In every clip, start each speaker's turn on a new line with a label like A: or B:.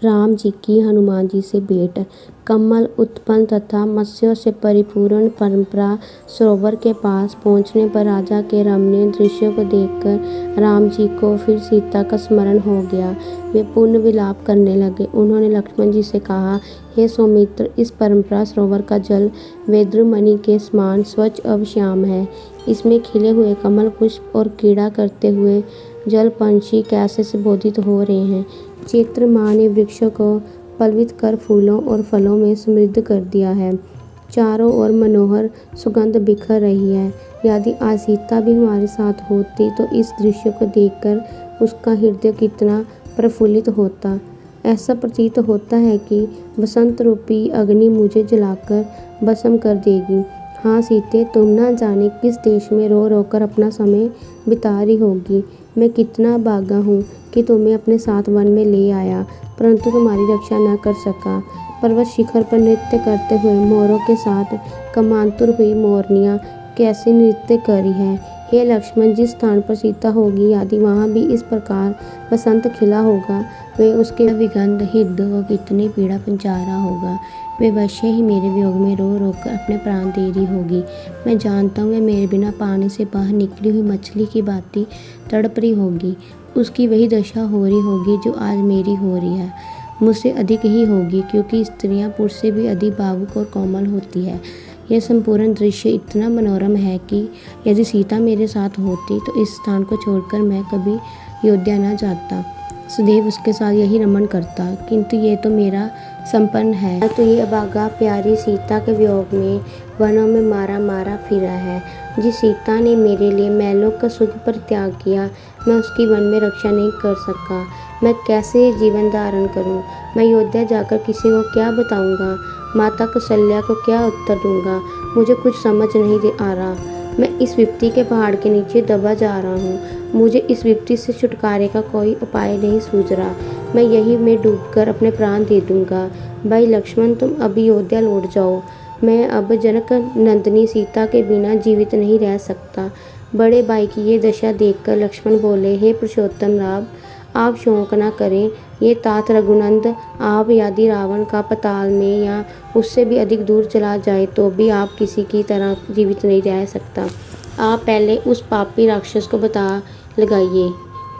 A: राम जी की हनुमान जी से भेंट। कमल उत्पन्न तथा मत्स्यों से परिपूर्ण परंपरा सरोवर के पास पहुंचने पर राजा के रमणीय दृश्यों को देखकर राम जी को फिर सीता का स्मरण हो गया। वे पुण्य विलाप करने लगे। उन्होंने लक्ष्मण जी से कहा, हे सौमित्र, इस परंपरा सरोवर का जल वैद्युमणि के समान स्वच्छ एवं श्याम है। इसमें खिले हुए कमल पुष्प और क्रीड़ा करते हुए जल पंछी कैसे सुबोधित हो रहे हैं। चैत्र माह ने वृक्षों को पल्लवित कर फूलों और फलों में समृद्ध कर दिया है। चारों ओर मनोहर सुगंध बिखर रही है। यदि आज सीता भी हमारे साथ होती तो इस दृश्य को देखकर उसका हृदय कितना प्रफुल्लित होता। ऐसा प्रतीत होता है कि वसंत रूपी अग्नि मुझे जलाकर भस्म कर देगी। हाँ सीते, तुम ना जाने किस देश में रो रो कर अपना समय बिता रही होगी। मैं कितना भागा हूँ कि तुम्हें अपने साथ वन में ले आया, परंतु तुम्हारी रक्षा न कर सका। पर्वत शिखर पर नृत्य करते हुए मोरों के साथ कमांतुर हुई मोरनियाँ कैसे नृत्य करी है। हे लक्ष्मण, जिस स्थान पर सीता होगी यदि वहाँ भी इस प्रकार बसंत खिला होगा, वे उसके विगंध हृदय को कितनी पीड़ा पहुँचा रहा होगा। वे अवश्य ही मेरे वियोग में रो रो कर अपने प्राण दे रही होगी। मैं जानता हूँ वे मेरे बिना पानी से बाहर निकली हुई मछली की भांति तड़प रही होगी। उसकी वही दशा हो रही होगी जो आज मेरी हो रही है। मुझसे अधिक ही होगी, क्योंकि स्त्रियां पुरुष से भी अधिक भावुक और कोमल होती है। यह संपूर्ण दृश्य इतना मनोरम है कि यदि सीता मेरे साथ होती तो इस स्थान को छोड़कर मैं कभी अयोध्या न जाता, सदैव उसके साथ यही रमण करता। किंतु ये तो मेरा संपन्न है, तो ये अभागा प्यारी सीता के वियोग में वनों में मारा मारा फिरा है। जिस सीता ने मेरे लिए महलों का सुख पर त्याग किया, मैं उसकी वन में रक्षा नहीं कर सका। मैं कैसे जीवन धारण करूं? मैं अयोध्या जाकर किसी को क्या बताऊंगा? माता कौशल्या को क्या उत्तर दूंगा? मुझे कुछ समझ नहीं आ रहा। मैं इस विपत्ति के पहाड़ के नीचे दबा जा रहा हूँ। मुझे इस विपत्ति से छुटकारे का कोई उपाय नहीं सूझ रहा। मैं यही में डूबकर अपने प्राण दे दूंगा। भाई लक्ष्मण, तुम अभी अयोध्या लौट जाओ। मैं अब जनक नंदिनी सीता के बिना जीवित नहीं रह सकता। बड़े भाई की ये दशा देखकर लक्ष्मण बोले, हे पुरुषोत्तम राम, आप शोक न करें। ये तात रघुनंद, आप यदि रावण का पाताल में या उससे भी अधिक दूर चला जाए तो भी आप किसी की तरह जीवित नहीं रह सकता। आप पहले उस पापी राक्षस को बता लगाइए,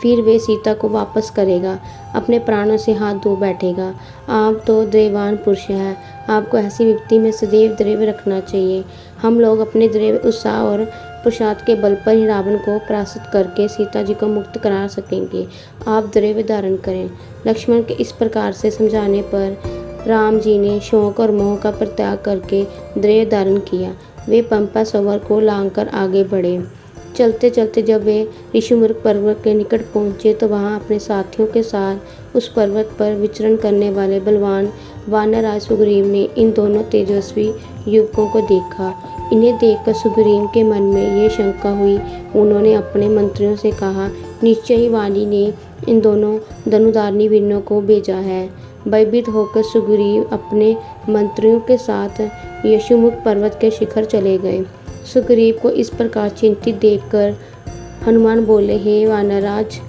A: फिर वे सीता को वापस करेगा, अपने प्राणों से हाथ धो बैठेगा। आप तो धैर्यवान पुरुष हैं, आपको ऐसी विपत्ति में सदैव धैर्य रखना चाहिए। हम लोग अपने धैर्य, उत्साह और पुरुषार्थ के बल पर ही रावण को परास्त करके सीता जी को मुक्त करा सकेंगे। आप धैर्य धारण करें। लक्ष्मण के इस प्रकार से समझाने पर राम जी ने शोक और मोह का परित्याग करके धैर्य धारण किया। वे पंपा सरोवर को लांघकर आगे बढ़े। चलते चलते जब वे ऋषिमुख पर्वत के निकट पहुँचे तो वहाँ अपने साथियों के साथ उस पर्वत पर विचरण करने वाले बलवान वानरराज सुग्रीव ने इन दोनों तेजस्वी युवकों को देखा। इन्हें देखकर सुग्रीव के मन में ये शंका हुई। उन्होंने अपने मंत्रियों से कहा, निश्चय ही वाली ने इन दोनों धनुधारी वीरों को भेजा है। भयभीत होकर सुग्रीव अपने मंत्रियों के साथ ऋषिमुख पर्वत के शिखर चले गए। सुग्रीव को इस प्रकार चिंतित देखकर हनुमान बोले, हे वानरराज,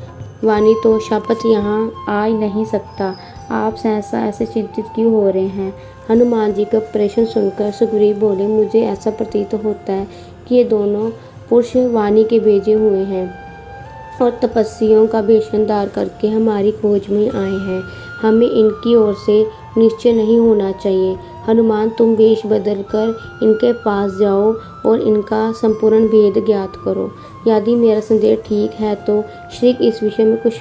A: वाणी तो शापथ यहाँ आ ही नहीं सकता। आप सहसा ऐसे चिंतित क्यों हो रहे हैं? हनुमान जी का प्रश्न सुनकर सुग्रीव बोले, मुझे ऐसा प्रतीत होता है कि ये दोनों पुरुष वाणी के भेजे हुए हैं और तपस्वियों का वेशन धार करके हमारी खोज में आए हैं। हमें इनकी ओर से निश्चय नहीं होना चाहिए। हनुमान, तुम वेश बदल कर इनके पास जाओ और इनका संपूर्ण भेद ज्ञात करो। यदि मेरा संदेह ठीक है तो शीघ्र इस विषय में कुछ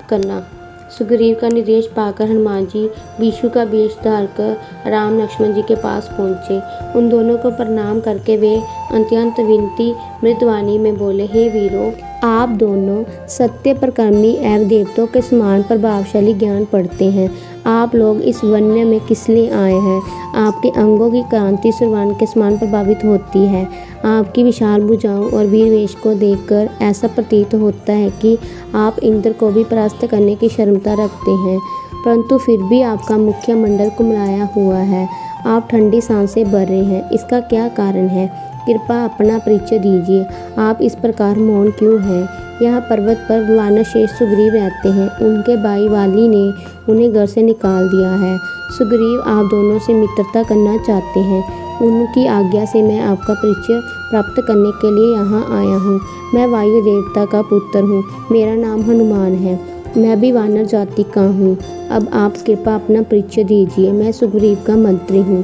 A: करना। सुग्रीव का निर्देश पाकर हनुमान जी विष्णु का वेश धारकर राम लक्ष्मण जी के पास पहुँचे। उन दोनों को प्रणाम करके वे अत्यंत विनती मृदुवाणी में बोले, हे वीरों, आप दोनों सत्य प्रकर्मी एवं देवताओं के समान प्रभावशाली ज्ञान पढ़ते हैं। आप लोग इस वन्य में किस लिए आए हैं? आपके अंगों की कांति सूर्यवान के समान प्रभावित होती है। आपकी विशाल भुजाओं और वीर वेश को देखकर ऐसा प्रतीत होता है कि आप इंद्र को भी परास्त करने की क्षमता रखते हैं, परंतु फिर भी आपका मुख्य मंडल कुमलाया हुआ है। आप ठंडी सांसें भर रहे हैं, इसका क्या कारण है? कृपया अपना परिचय दीजिए। आप इस प्रकार मौन क्यों हैं? यहाँ पर्वत पर वानर श्रेष्ठ सुग्रीव रहते हैं। उनके भाई वाली ने उन्हें घर से निकाल दिया है। सुग्रीव आप दोनों से मित्रता करना चाहते हैं। उनकी आज्ञा से मैं आपका परिचय प्राप्त करने के लिए यहाँ आया हूँ। मैं वायु देवता का पुत्र हूँ। मेरा नाम हनुमान है। मैं भी वानर जाति का हूँ। अब आप कृपया अपना परिचय दीजिए। मैं सुग्रीव का मंत्री हूँ।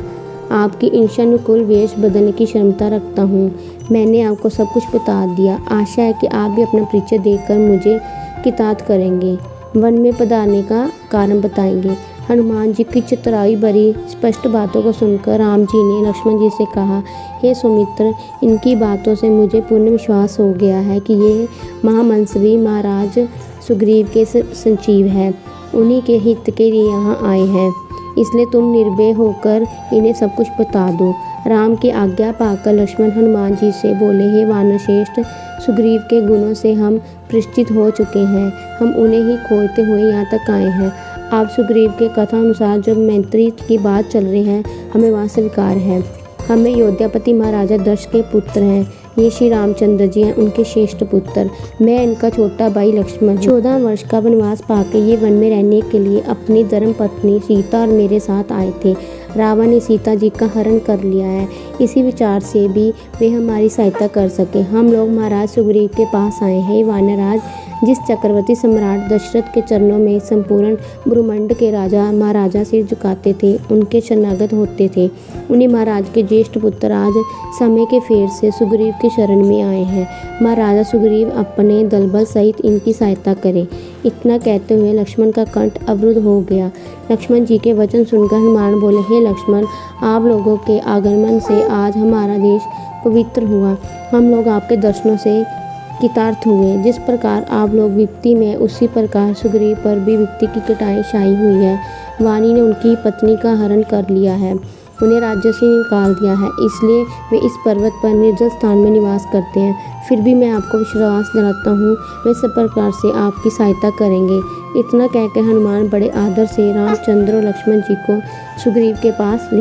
A: आपकी इच्छानुकूल वेश बदलने की क्षमता रखता हूँ। मैंने आपको सब कुछ बता दिया। आशा है कि आप भी अपना परिचय देकर मुझे कृतार्थ करेंगे। वन में पधारने का कारण बताएंगे। हनुमान जी की चतुराई भरी स्पष्ट बातों को सुनकर राम जी ने लक्ष्मण जी से कहा, हे सुमित्र, इनकी बातों से मुझे पूर्ण विश्वास हो गया है कि ये महामंसवी महाराज सुग्रीव के संजीव हैं। उन्हीं के हित के लिए यहाँ आए हैं। इसलिए तुम निर्भय होकर इन्हें सब कुछ बता दो। राम की आज्ञा पाकर लक्ष्मण हनुमान जी से बोले, हे वानरश्रेष्ठ, सुग्रीव के गुणों से हम परिचित हो चुके हैं। हम उन्हें ही खोजते हुए यहाँ तक आए हैं। आप सुग्रीव के कथा अनुसार जो मंत्री की बात चल रही है, हमें वहाँ स्वीकार है। हमें अयोध्यापति महाराजा दशरथ के पुत्र हैं। ये श्री रामचंद्र जी हैं, उनके श्रेष्ठ पुत्र। मैं इनका छोटा भाई लक्ष्मण 14 वर्ष का वनवास पाकर ये वन में रहने के लिए अपनी धर्म पत्नी सीता और मेरे साथ आए थे। रावण ने सीता जी का हरण कर लिया है। इसी विचार से भी वे हमारी सहायता कर सके, हम लोग महाराज सुग्रीव के पास आए हैं। वानराज, जिस चक्रवर्ती सम्राट दशरथ के चरणों में संपूर्ण ब्रह्मांड के राजा महाराजा सिर झुकाते थे, उनके शरणागत होते थे, उन्हीं महाराज के ज्येष्ठ पुत्र आज समय के फेर से सुग्रीव की शरण में आए हैं। महाराजा सुग्रीव अपने दलबल सहित इनकी सहायता करें। इतना कहते हुए लक्ष्मण का कंठ अवरुद्ध हो गया। लक्ष्मण जी के वचन सुनकर हनुमान बोले, हे लक्ष्मण, आप लोगों के आगमन से आज हमारा देश पवित्र हुआ। हम लोग आपके दर्शनों से कृतार्थ हुए। जिस प्रकार आप लोग विपत्ति में, उसी प्रकार सुग्रीव पर भी विपत्ति की कटाई छाई हुई है। वाणी ने उनकी पत्नी का हरण कर लिया है, उन्हें राज्य से निकाल दिया है, इसलिए वे इस पर्वत पर निर्जल स्थान में निवास करते हैं। फिर भी मैं आपको विश्वास दिलाता हूँ, वे सब प्रकार से आपकी सहायता करेंगे। इतना कहकर हनुमान बड़े आदर से रामचंद्र और लक्ष्मण जी को सुग्रीव के पास ले